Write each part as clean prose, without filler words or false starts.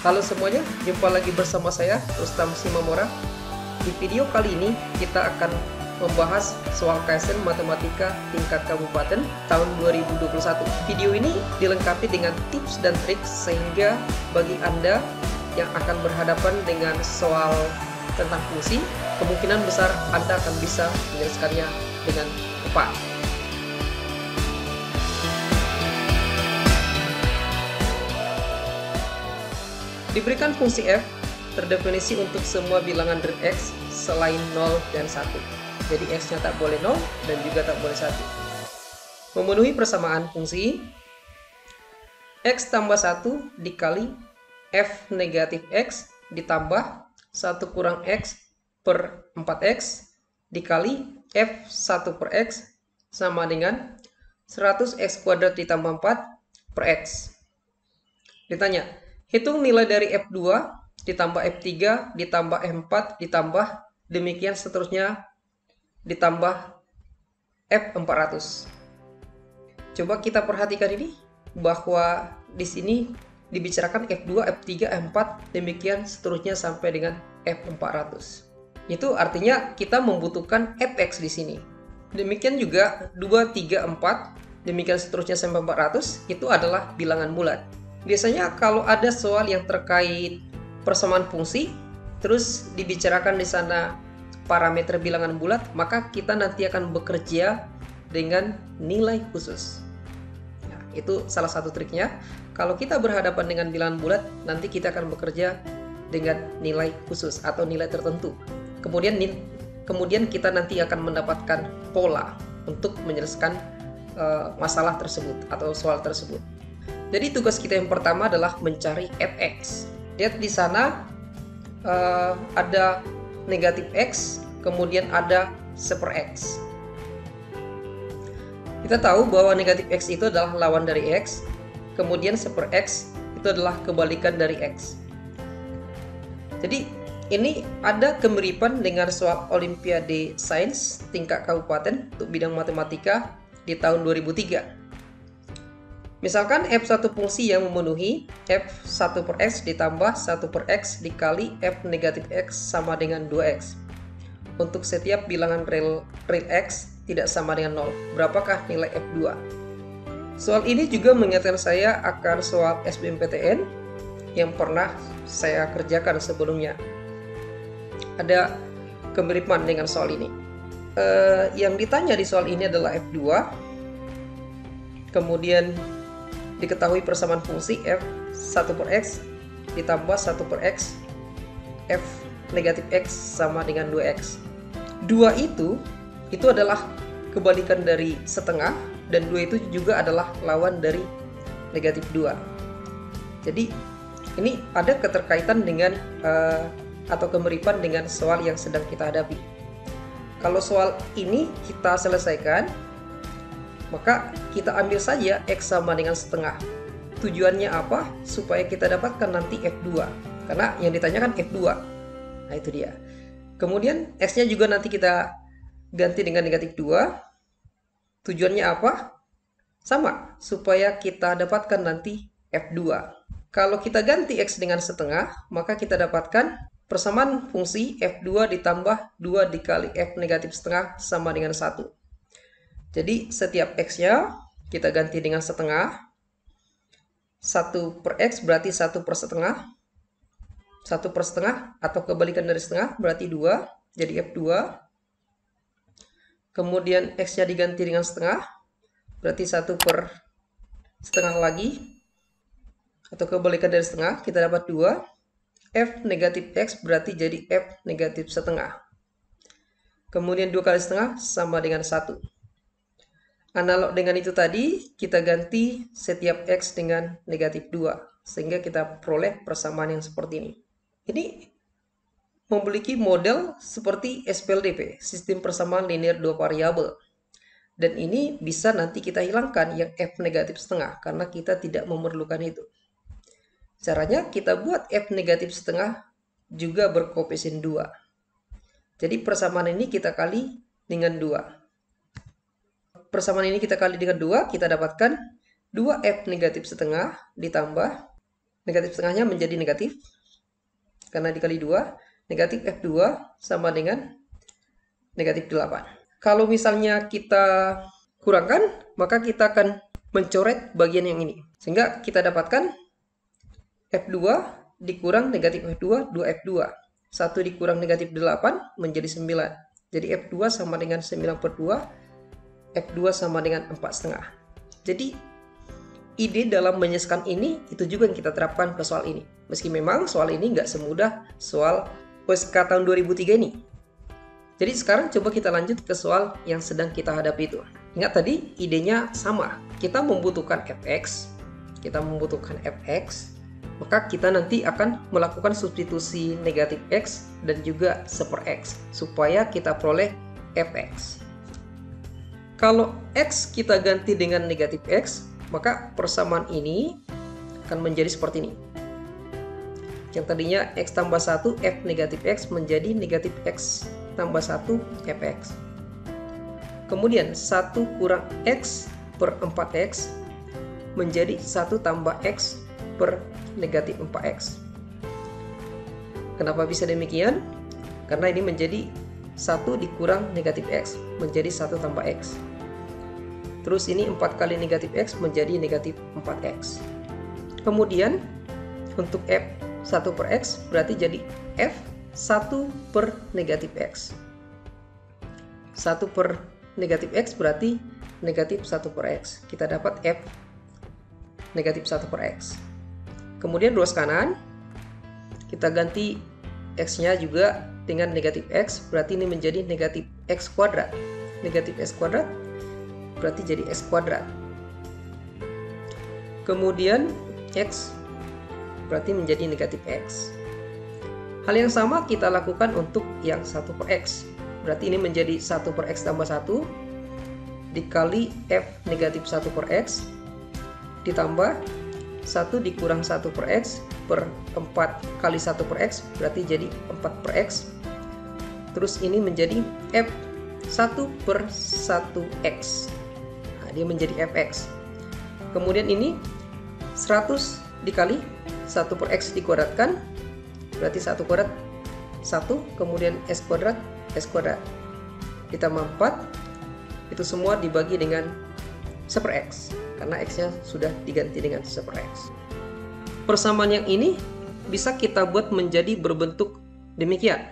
Halo semuanya, jumpa lagi bersama saya, Rustam Simamora. Di video kali ini, kita akan membahas soal KSN Matematika tingkat kabupaten tahun 2021. Video ini dilengkapi dengan tips dan trik sehingga bagi Anda yang akan berhadapan dengan soal tentang fungsi, kemungkinan besar Anda akan bisa menyelesaikannya dengan tepat. Diberikan fungsi f terdefinisi untuk semua bilangan dari x selain 0 dan 1. Jadi x-nya tak boleh 0 dan juga tak boleh 1. Memenuhi persamaan fungsi x tambah 1 dikali f negatif x ditambah 1 kurang x per 4x dikali f1 per x sama dengan 100x kuadrat ditambah 4 per x. Ditanya, hitung nilai dari F2 ditambah F3 ditambah F4 ditambah demikian seterusnya ditambah F400. Coba kita perhatikan ini bahwa di sini dibicarakan F2, F3, F4 demikian seterusnya sampai dengan F400. Itu artinya kita membutuhkan Fx di sini. Demikian juga 2, 3, 4 demikian seterusnya sampai 400 itu adalah bilangan bulat. Biasanya kalau ada soal yang terkait persamaan fungsi, terus dibicarakan di sana parameter bilangan bulat, maka kita nanti akan bekerja dengan nilai khusus. Nah, itu salah satu triknya. Kalau kita berhadapan dengan bilangan bulat, nanti kita akan bekerja dengan nilai khusus atau nilai tertentu. Kemudian kita nanti akan mendapatkan pola untuk menyelesaikan masalah tersebut atau soal tersebut. Jadi tugas kita yang pertama adalah mencari fx. Lihat di sana ada negatif x, kemudian ada seper x. Kita tahu bahwa negatif x itu adalah lawan dari x, kemudian seper x itu adalah kebalikan dari x. Jadi ini ada kemiripan dengan soal Olimpiade Sains tingkat kabupaten untuk bidang matematika di tahun 2003. Misalkan f1 fungsi yang memenuhi f1 per x ditambah 1 per x dikali f negatif x sama dengan 2x. Untuk setiap bilangan real x tidak sama dengan 0, berapakah nilai f2? Soal ini juga mengingatkan saya akan soal SBMPTN yang pernah saya kerjakan sebelumnya. Ada kemiripan dengan soal ini. Yang ditanya di soal ini adalah f2, kemudian diketahui persamaan fungsi f1 per x ditambah 1 per x f negatif x sama dengan 2x. 2 itu adalah kebalikan dari setengah dan 2 itu juga adalah lawan dari negatif 2. Jadi ini ada keterkaitan dengan atau kemiripan dengan soal yang sedang kita hadapi. Kalau soal ini kita selesaikan, maka kita ambil saja x sama dengan setengah. Tujuannya apa? Supaya kita dapatkan nanti f2. Karena yang ditanyakan f2. Nah itu dia. Kemudian x-nya juga nanti kita ganti dengan negatif 2. Tujuannya apa? Sama. Supaya kita dapatkan nanti f2. Kalau kita ganti x dengan setengah, maka kita dapatkan persamaan fungsi f2 ditambah 2 dikali f negatif setengah sama dengan 1. Jadi setiap x-nya kita ganti dengan setengah. 1 per x berarti 1 per setengah. 1 per setengah atau kebalikan dari setengah berarti 2. Jadi f2. Kemudian x-nya diganti dengan setengah. Berarti 1 per setengah lagi. Atau kebalikan dari setengah kita dapat 2. F negatif x berarti jadi f negatif setengah. Kemudian 2 kali setengah sama dengan 1. Analog dengan itu tadi, kita ganti setiap x dengan negatif 2. Sehingga kita peroleh persamaan yang seperti ini. Ini memiliki model seperti SPLDP, sistem persamaan linear 2 variabel. Dan ini bisa nanti kita hilangkan yang f negatif setengah, karena kita tidak memerlukan itu. Caranya kita buat f negatif setengah juga berkoefisien 2. Jadi persamaan ini kita kali dengan 2. Persamaan ini kita kali dengan 2, kita dapatkan 2f negatif setengah ditambah Negatif setengahnya menjadi negatif. Karena dikali 2, negatif F2 sama dengan negatif 8. Kalau misalnya kita kurangkan, maka kita akan mencoret bagian yang ini. Sehingga kita dapatkan F2 dikurang negatif F2, 2F2. 1 dikurang negatif 8 menjadi 9. Jadi F2 sama dengan 9/2, F2 sama dengan 4,5. Jadi ide dalam menyelesaikan ini itu juga yang kita terapkan ke soal ini. Meski memang soal ini nggak semudah soal OSK tahun 2003 ini. Jadi sekarang coba kita lanjut ke soal yang sedang kita hadapi itu. Ingat tadi idenya sama. Kita membutuhkan fx, maka kita nanti akan melakukan substitusi negatif x dan juga 1/x supaya kita peroleh fx. Kalau x kita ganti dengan negatif x, maka persamaan ini akan menjadi seperti ini. Yang tadinya x tambah 1 f negatif x menjadi negatif x tambah 1 fx. Kemudian 1 kurang x per 4x menjadi 1 tambah x per negatif 4x. Kenapa bisa demikian? Karena ini menjadi 1 dikurang negatif x menjadi 1 tambah x. Terus ini 4 kali negatif x menjadi negatif 4x. Kemudian untuk f 1/x berarti jadi f 1 per negatif x. 1 per negatif x berarti negatif 1/x. Kita dapat f negatif 1/x. Kemudian ruas kanan kita ganti x-nya juga dengan negatif x, berarti ini menjadi negatif x kuadrat. Negatif x kuadrat berarti jadi x kuadrat. Kemudian x berarti menjadi negatif x. Hal yang sama kita lakukan untuk yang 1/x. Berarti ini menjadi 1/x tambah 1 dikali f negatif 1/x ditambah 1 dikurang 1/x per 4 kali 1/x berarti jadi 4/x. Terus ini menjadi f 1/1x. Nah, dia menjadi fx. Kemudian ini 100 dikali 1/x dikuadratkan berarti 1 kuadrat 1, kemudian s kuadrat ditambah 4, itu semua dibagi dengan 1/x karena x-nya sudah diganti dengan 1/x. Persamaan yang ini bisa kita buat menjadi berbentuk demikian.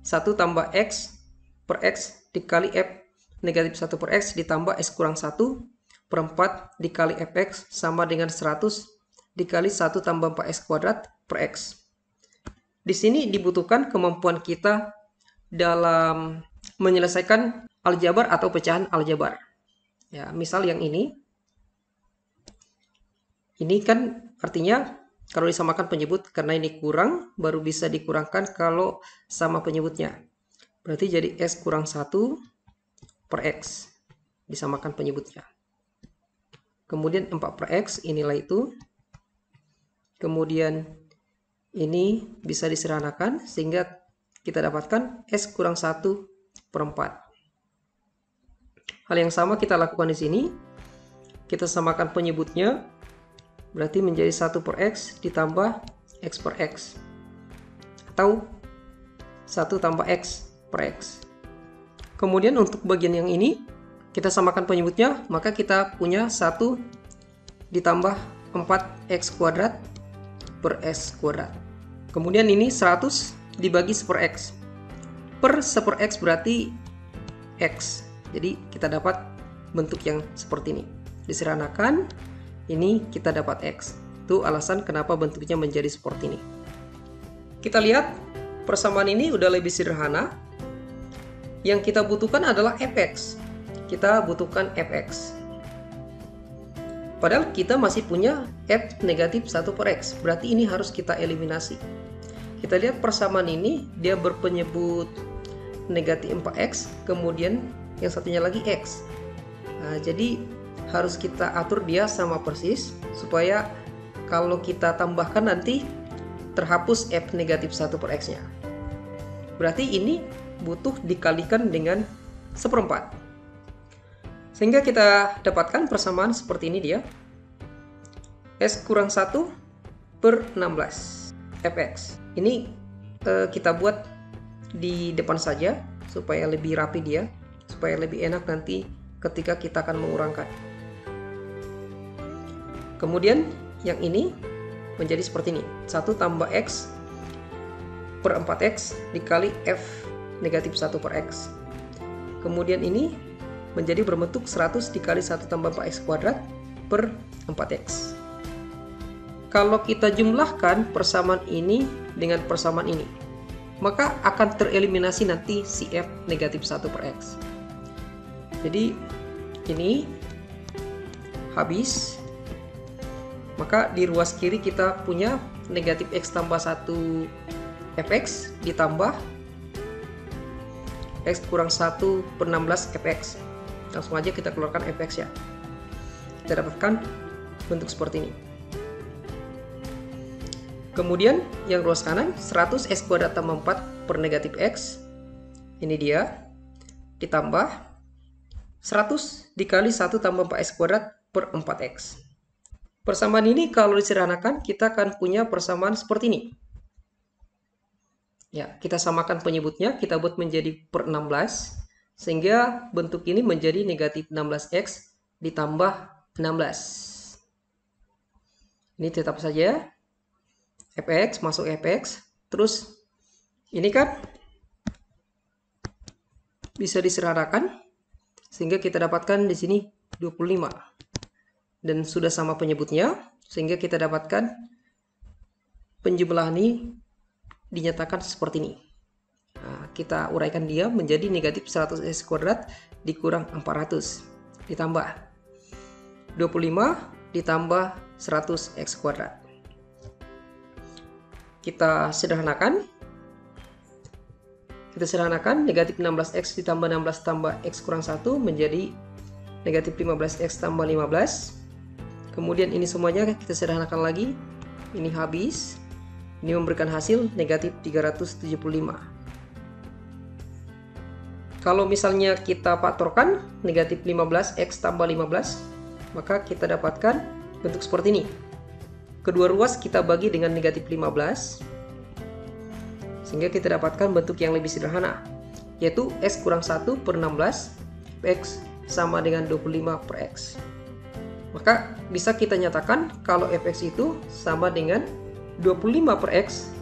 1 tambah x per x dikali f negatif 1/x ditambah x kurang 1 per 4 dikali fx sama dengan 100 dikali 1 tambah 4x kuadrat per x. Di sini dibutuhkan kemampuan kita dalam menyelesaikan aljabar atau pecahan aljabar. Ya, misal yang ini kan artinya kalau disamakan penyebut, karena ini kurang baru bisa dikurangkan kalau sama penyebutnya. Berarti jadi s kurang 1 per x disamakan penyebutnya. Kemudian 4/x inilah itu. Kemudian ini bisa disederhanakan sehingga kita dapatkan s kurang 1 per 4. Hal yang sama kita lakukan di sini. Kita samakan penyebutnya, berarti menjadi 1/x ditambah x per x. Atau 1 tambah x per x. Kemudian untuk bagian yang ini, kita samakan penyebutnya, maka kita punya 1 ditambah 4x kuadrat per x kuadrat. Kemudian ini 100 dibagi 1/x. Per 1/x berarti x. Jadi kita dapat bentuk yang seperti ini. Disederhanakan, ini kita dapat x. Itu alasan kenapa bentuknya menjadi seperti ini. Kita lihat persamaan ini udah lebih sederhana. Yang kita butuhkan adalah fx. Kita butuhkan fx. Padahal kita masih punya f negatif 1/x. Berarti ini harus kita eliminasi. Kita lihat persamaan ini, dia berpenyebut negatif 4x, kemudian yang satunya lagi x. Nah, jadi harus kita atur dia sama persis, supaya kalau kita tambahkan nanti terhapus f negatif 1/x-nya. Berarti ini butuh dikalikan dengan 1/4. Sehingga kita dapatkan persamaan seperti ini dia. S kurang 1 per 16 fx. Ini kita buat di depan saja supaya lebih rapi dia, supaya lebih enak nanti ketika kita akan mengurangkan. Kemudian yang ini menjadi seperti ini, 1 tambah x per 4x dikali f negatif 1 per x. Kemudian ini menjadi berbentuk 100 dikali 1 tambah 4x kuadrat per 4x. Kalau kita jumlahkan persamaan ini dengan persamaan ini, maka akan tereliminasi nanti si f negatif 1 per x. Jadi ini habis, maka di ruas kiri kita punya negatif x tambah 1 fx ditambah x kurang 1 per 16 fx. Langsung aja kita keluarkan fx ya. Kita dapatkan bentuk seperti ini. Kemudian yang ruas kanan 100 x kuadrat tambah 4 per negatif x. Ini dia. Ditambah 100 dikali 1 tambah 4x kuadrat per 4x. Persamaan ini kalau disederhanakan kita akan punya persamaan seperti ini. Ya, kita samakan penyebutnya, kita buat menjadi per 16. Sehingga bentuk ini menjadi negatif 16x ditambah 16. Ini tetap saja fx masuk fx. Terus ini kan bisa disederhanakan sehingga kita dapatkan di sini 25. Dan sudah sama penyebutnya sehingga kita dapatkan penjumlahan ini dinyatakan seperti ini. Nah, kita uraikan dia menjadi negatif 100x kuadrat dikurang 400 ditambah 25 ditambah 100x kuadrat. Kita sederhanakan. Negatif 16x ditambah 16 tambah x kurang 1 menjadi negatif 15x tambah 15. Kemudian ini semuanya kita sederhanakan lagi. Ini habis. Ini memberikan hasil negatif 375. Kalau misalnya kita faktorkan negatif 15x tambah 15, maka kita dapatkan bentuk seperti ini. Kedua ruas kita bagi dengan negatif 15, sehingga kita dapatkan bentuk yang lebih sederhana, yaitu x kurang 1 per 16, x sama dengan 25 per x. Maka bisa kita nyatakan kalau fx itu sama dengan 25 per x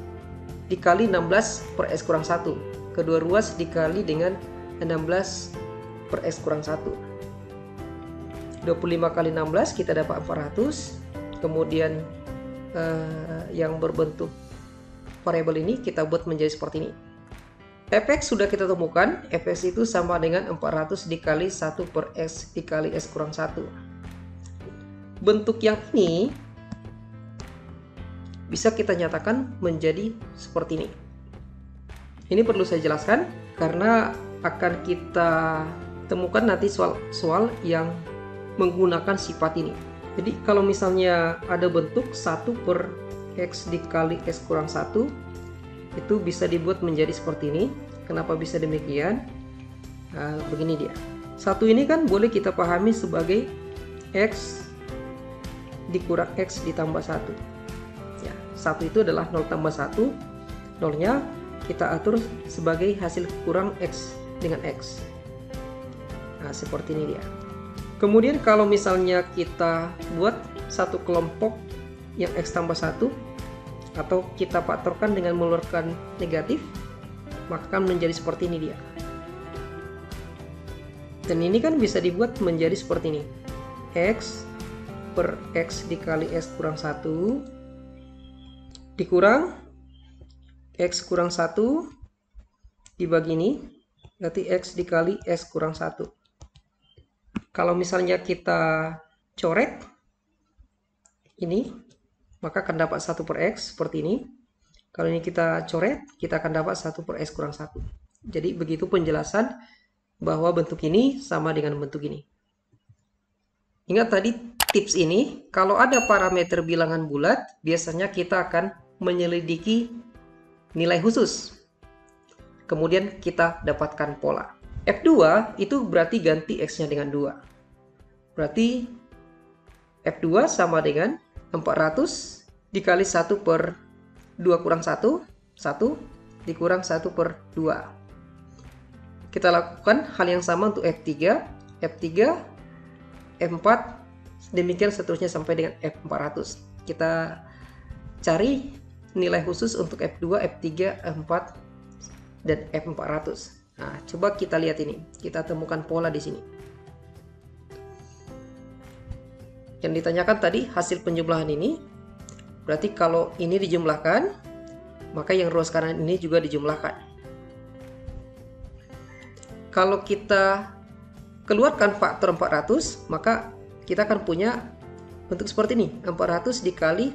dikali 16 per x kurang 1. Kedua ruas dikali dengan 16 per x kurang 1. 25 kali 16 kita dapat 400. Kemudian yang berbentuk variabel ini kita buat menjadi seperti ini. Fx sudah kita temukan. Fx itu sama dengan 400 dikali 1 per x dikali x kurang 1. Bentuk yang ini bisa kita nyatakan menjadi seperti ini. Ini perlu saya jelaskan karena akan kita temukan nanti soal yang menggunakan sifat ini. Jadi kalau misalnya ada bentuk 1 per x dikali x kurang 1, itu bisa dibuat menjadi seperti ini. Kenapa bisa demikian? Nah, begini dia. 1 ini kan boleh kita pahami sebagai x dikurang x ditambah 1. Ya, 1 itu adalah 0 tambah 1. 0-nya kita atur sebagai hasil kurang x dengan x. Nah, seperti ini dia. Kemudian kalau misalnya kita buat satu kelompok yang x tambah 1, atau kita faktorkan dengan mengeluarkan negatif, maka akan menjadi seperti ini dia. Dan ini kan bisa dibuat menjadi seperti ini. X per x dikali x kurang 1 dikurang x kurang 1 dibagi ini, berarti x dikali x kurang 1. Kalau misalnya kita coret ini, maka akan dapat 1 per x seperti ini. Kalau ini kita coret, kita akan dapat 1 per x kurang 1. Jadi begitu penjelasan bahwa bentuk ini sama dengan bentuk ini. Ingat tadi tips ini, kalau ada parameter bilangan bulat, biasanya kita akan menyelidiki nilai khusus. Kemudian kita dapatkan pola. F2 itu berarti ganti x-nya dengan 2. Berarti F2 sama dengan 400 dikali 1 per 2 kurang 1, 1 dikurang 1 per 2. Kita lakukan hal yang sama untuk F3, F4, demikian seterusnya sampai dengan F400. Kita cari nilai khusus untuk F2, F3, F4, dan F400. Nah, coba kita lihat ini. Kita temukan pola di sini. Yang ditanyakan tadi hasil penjumlahan ini. Berarti kalau ini dijumlahkan, maka yang ruas kanan ini juga dijumlahkan. Kalau kita keluarkan faktor 400, maka kita akan punya bentuk seperti ini. 400 dikali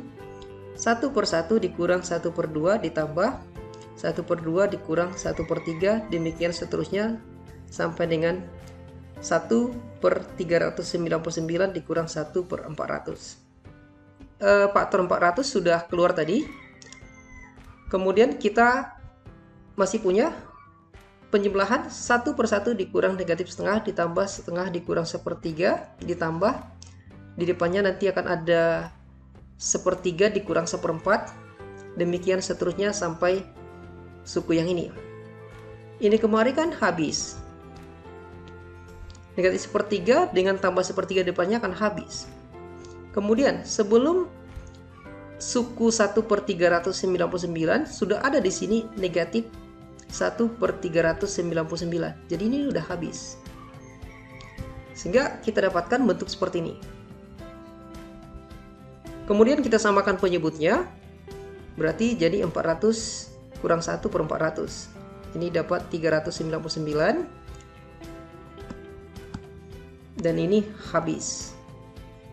1 per 1 dikurang 1 per 2 ditambah 1 per 2 dikurang 1 per 3, demikian seterusnya sampai dengan 1 per 399 dikurang 1 per 400. Faktor 400 sudah keluar tadi. Kemudian kita masih punya penjumlahan 1 per 1 dikurang negatif setengah ditambah setengah dikurang sepertiga ditambah di depannya nanti akan ada sepertiga dikurang seperempat, demikian seterusnya sampai suku yang ini. Ini kemarin kan habis. Negatif sepertiga dengan tambah sepertiga depannya akan habis. Kemudian sebelum suku 1 per 399 sudah ada di sini negatif 1 per 399. Jadi ini udah habis. Sehingga kita dapatkan bentuk seperti ini. Kemudian kita samakan penyebutnya. Berarti jadi 400 kurang 1 per 400. Ini dapat 399. Dan ini habis.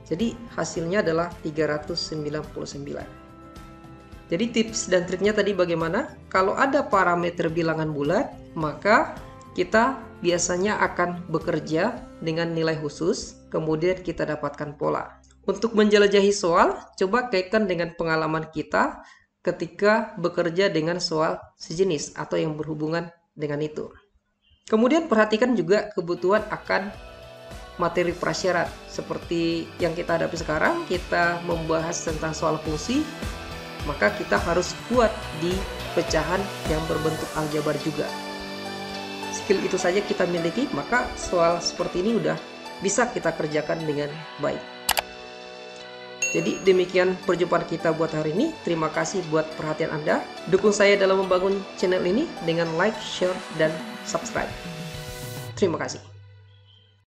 Jadi hasilnya adalah 399. Jadi tips dan triknya tadi bagaimana? Kalau ada parameter bilangan bulat, maka kita biasanya akan bekerja dengan nilai khusus, kemudian kita dapatkan pola. Untuk menjelajahi soal, coba kaitkan dengan pengalaman kita ketika bekerja dengan soal sejenis atau yang berhubungan dengan itu. Kemudian perhatikan juga kebutuhan akan materi prasyarat. Seperti yang kita hadapi sekarang, kita membahas tentang soal fungsi, maka kita harus kuat di pecahan yang berbentuk aljabar juga. Skill itu saja kita miliki, maka soal seperti ini udah bisa kita kerjakan dengan baik. Jadi demikian perjumpaan kita buat hari ini. Terima kasih buat perhatian Anda. Dukung saya dalam membangun channel ini dengan like, share, dan subscribe. Terima kasih.